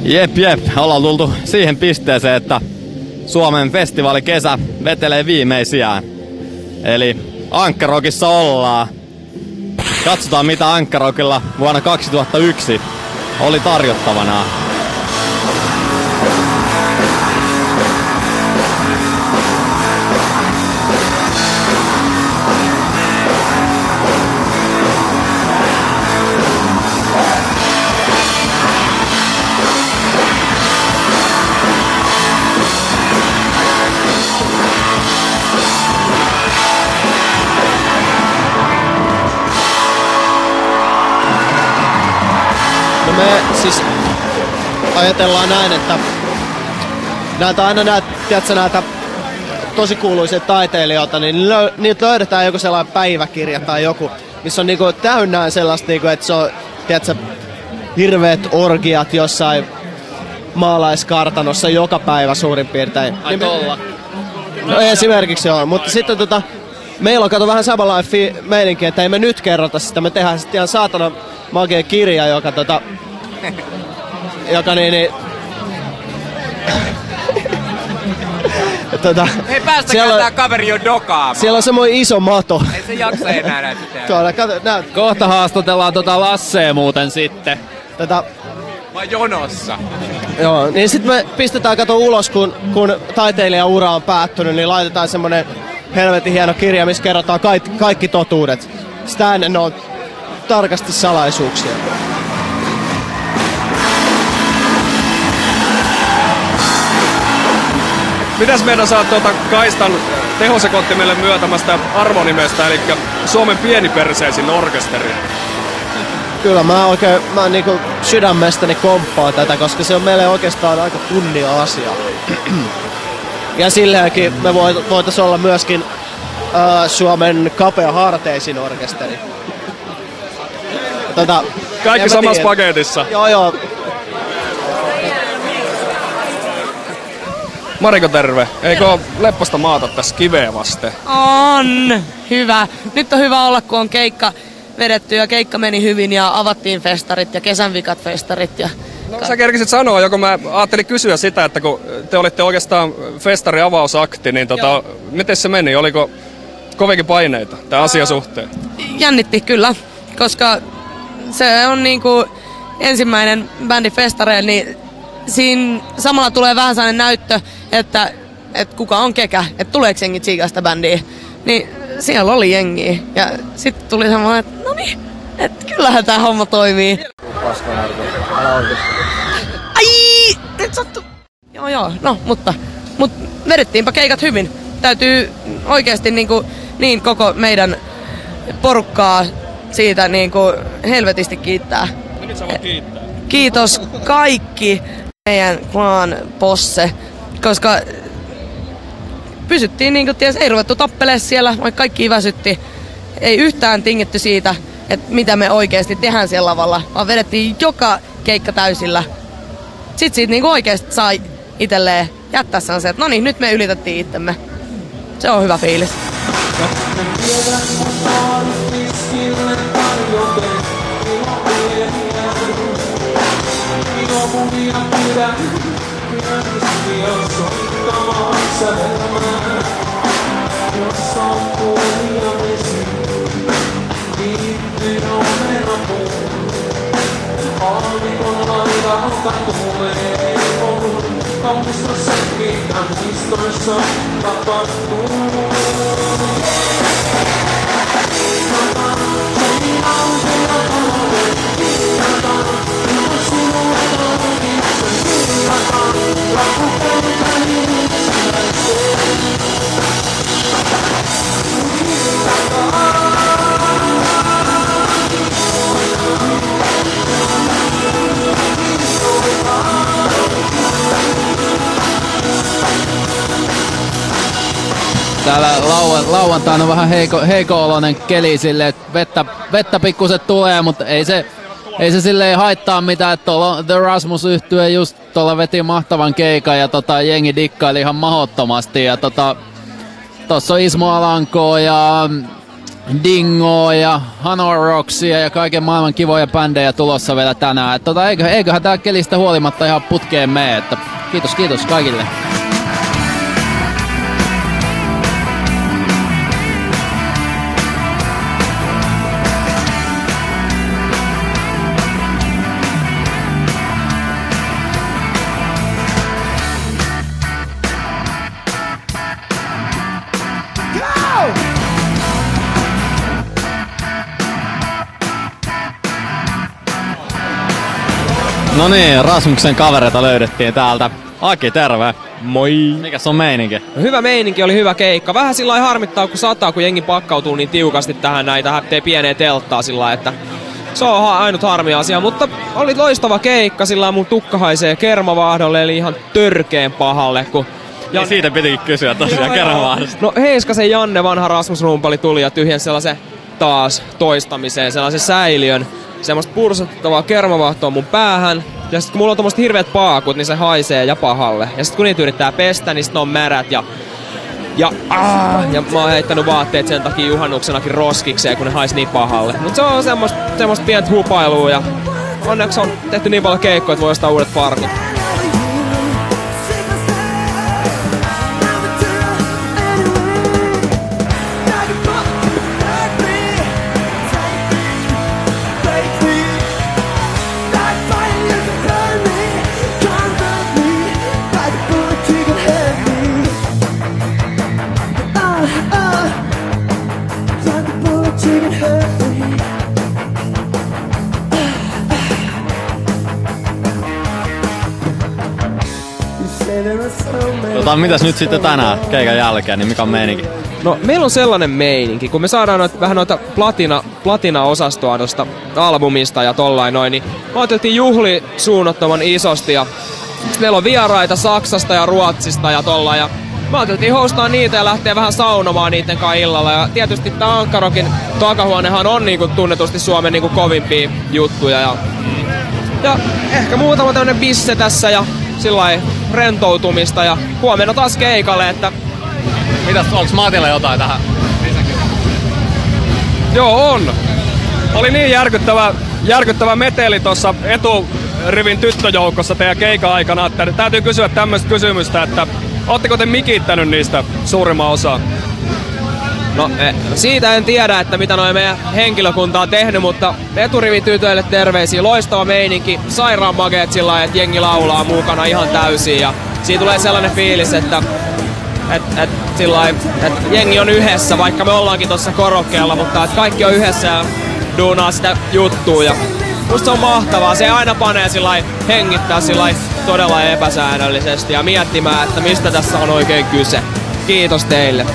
Jep, ollaan tultu siihen pisteeseen, että Suomen festivaalikesä vetelee viimeisiään. Eli Ankkarokissa ollaan. Katsotaan mitä Ankkarokilla vuonna 2001 oli tarjottavana. Me siis ajatellaan näin, että näitä aina näitä tosi kuuluisia taiteilijoita, niin niitä löydetään joku sellainen päiväkirja tai joku, missä on niinku täynnä sellaista, niinku, että se on, tiedätkö, hirveät orgiat jossain maalaiskartanossa joka päivä suurin piirtein. Ai tolla. No esimerkiksi joo, mutta sitten meillä on kato vähän samanlainen meininki, että ei me nyt kerrota sitä, me tehdään sitten ihan saatana magia kirja, joka Ei päästäkään tää kaveri jo dokaamaan. Siellä on semmoinen iso mato. Ei se jaksa enää näitä. Tuolla, kato, näet. Kohta haastatellaan Lassea muuten sitten. Mä jonossa. Joo, niin sit me pistetään kato ulos, kun taiteilijaura on päättynyt, niin laitetaan semmonen helvetin hieno kirja, missä kerrotaan kaikki totuudet. Sitä ennen on tarkasti salaisuuksia. Mitäs meidän saat kaistan tehosekoittimelle myötämästä arvonimestä, eli Suomen pieniperseisin orkesteri? Kyllä mä niinku sydämestäni komppaan tätä, koska se on meille oikeastaan aika kunnia-asia. Ja silleenkin me voitais olla myöskin Suomen kapea-harteisin orkesteri. Kaikki samassa paketissa. Joo. Mariko, terve. Eikö ole lepposta maata tässä kiveä vasten? On hyvä. Nyt on hyvä olla, kun on keikka vedetty ja keikka meni hyvin ja avattiin festarit ja kesän vikat festarit. Ja no sä kerkisit sanoa, joko mä ajattelin kysyä sitä, että kun te olitte oikeastaan festari avausakti, niin miten se meni? Oliko kovinkin paineita tämän asian suhteen? Jännitti kyllä, koska se on niinku ensimmäinen bändi festareilla, niin siinä samalla tulee vähän sellainen näyttö, että kuka on kekä, että tuleeko jengi tsiikasta bändiä. Niin siellä oli jengiä ja sitten tuli semmoinen, että no niin, että kyllähän tää homma toimii. Ai, nyt sattu. Joo, no mutta vedettiinpä keikat hyvin. Täytyy oikeasti niin koko meidän porukkaa siitä helvetisti kiittää. No nyt sä voit kiittää. Kiitos kaikki meidän Klan posse, koska pysyttiin ei ruvettu tappelee siellä, vaikka kaikki väsytti. Ei yhtään tingitty siitä, että mitä me oikeasti tehdään siellä lavalla, vaan vedettiin joka keikka täysillä. Sitten siitä oikeasti sai itselleen jättää se, että no niin, nyt me ylitettiin itsemme. Se on hyvä fiilis. Täällä lauantaina on vähän heiko-oloinen keli silleen, että vettä pikkuset tulee, mutta ei se silleen haittaa mitään, että The Rasmus-yhtye just tuolla veti mahtavan keikan ja jengi dikkaili ihan mahdottomasti ja tossa on Ismo Alanko ja Dingoa ja Hanoroksia ja kaiken maailman kivoja bändejä tulossa vielä tänään. Eiköhän tää kelistä huolimatta ihan putkeen mene. Että kiitos kaikille. No niin, Rasmuksen kavereita löydettiin täältä. Aki, terve. Moi. Mikäs on meininki? No, hyvä meininki, oli hyvä keikka. Vähän sillä lailla harmittaa, kun sataa, kun jengi pakkautuu niin tiukasti tähän tee pieneen telttaa sillä että se on ainut harmi asia, mutta oli loistava keikka, sillä mun tukka haisee kermavaahdolle, eli ihan törkeen pahalle. Ja niin siitä pitikin kysyä tosiaan kermavaahdosta. No Heiskasen Janne, vanha Rasmus-rumpali, tuli ja tyhjensi sellaisen taas toistamiseen, sellaisen säiliön. Semmoista pursuttavaa kermavaahtoa mun päähän. Ja sit kun mulla on tommoset hirveet paakut, niin se haisee ja pahalle. Ja sit kun niitä yrittää pestä, niin sit ne on märät ja mä oon heittänyt vaatteet sen takia juhannuksenakin roskikseen, kun ne hais niin pahalle. Mut se on semmoista pientä hupailua ja onneksi on tehty niin paljon keikkoja, että voi ostaa uudet farkut. Mitäs nyt sitten tänään keikan jälkeen, niin mikä on meininki? No meillä on sellainen meininki, kun me saadaan vähän noita platina-osastoa tuosta albumista ja tollain noin, niin me otettiin juhli suunnattoman isosti ja meillä on vieraita Saksasta ja Ruotsista ja tollain ja me otettiin hostaa niitä ja lähteä vähän saunomaan niiden kanssa illalla ja tietysti tää Ankkarokin takahuonehan on niinku tunnetusti Suomen niinku kovimpia juttuja ja ehkä muutama tämmönen bisse tässä ja sillai rentoutumista ja huomenna taas keikalle, että... Mitäs, onks Matilla jotain tähän? Joo, on. Oli niin järkyttävä meteli tuossa eturivin tyttöjoukossa teidän keika-aikana, että täytyy kysyä tämmöistä kysymystä, että ootteko te mikittänyt niistä suurimman osa? No siitä en tiedä, että mitä noin meidän henkilökunta on tehnyt, mutta eturivin tytöille terveisiä. Loistava meininki, sairaan mageet sillä että jengi laulaa mukana ihan täysin ja siitä tulee sellainen fiilis, että jengi on yhdessä, vaikka me ollaankin tuossa korokkeella, mutta että kaikki on yhdessä ja duunaa sitä juttua ja musta se on mahtavaa. Se aina panee hengittää todella epäsäännöllisesti ja miettimään, että mistä tässä on oikein kyse. Kiitos teille.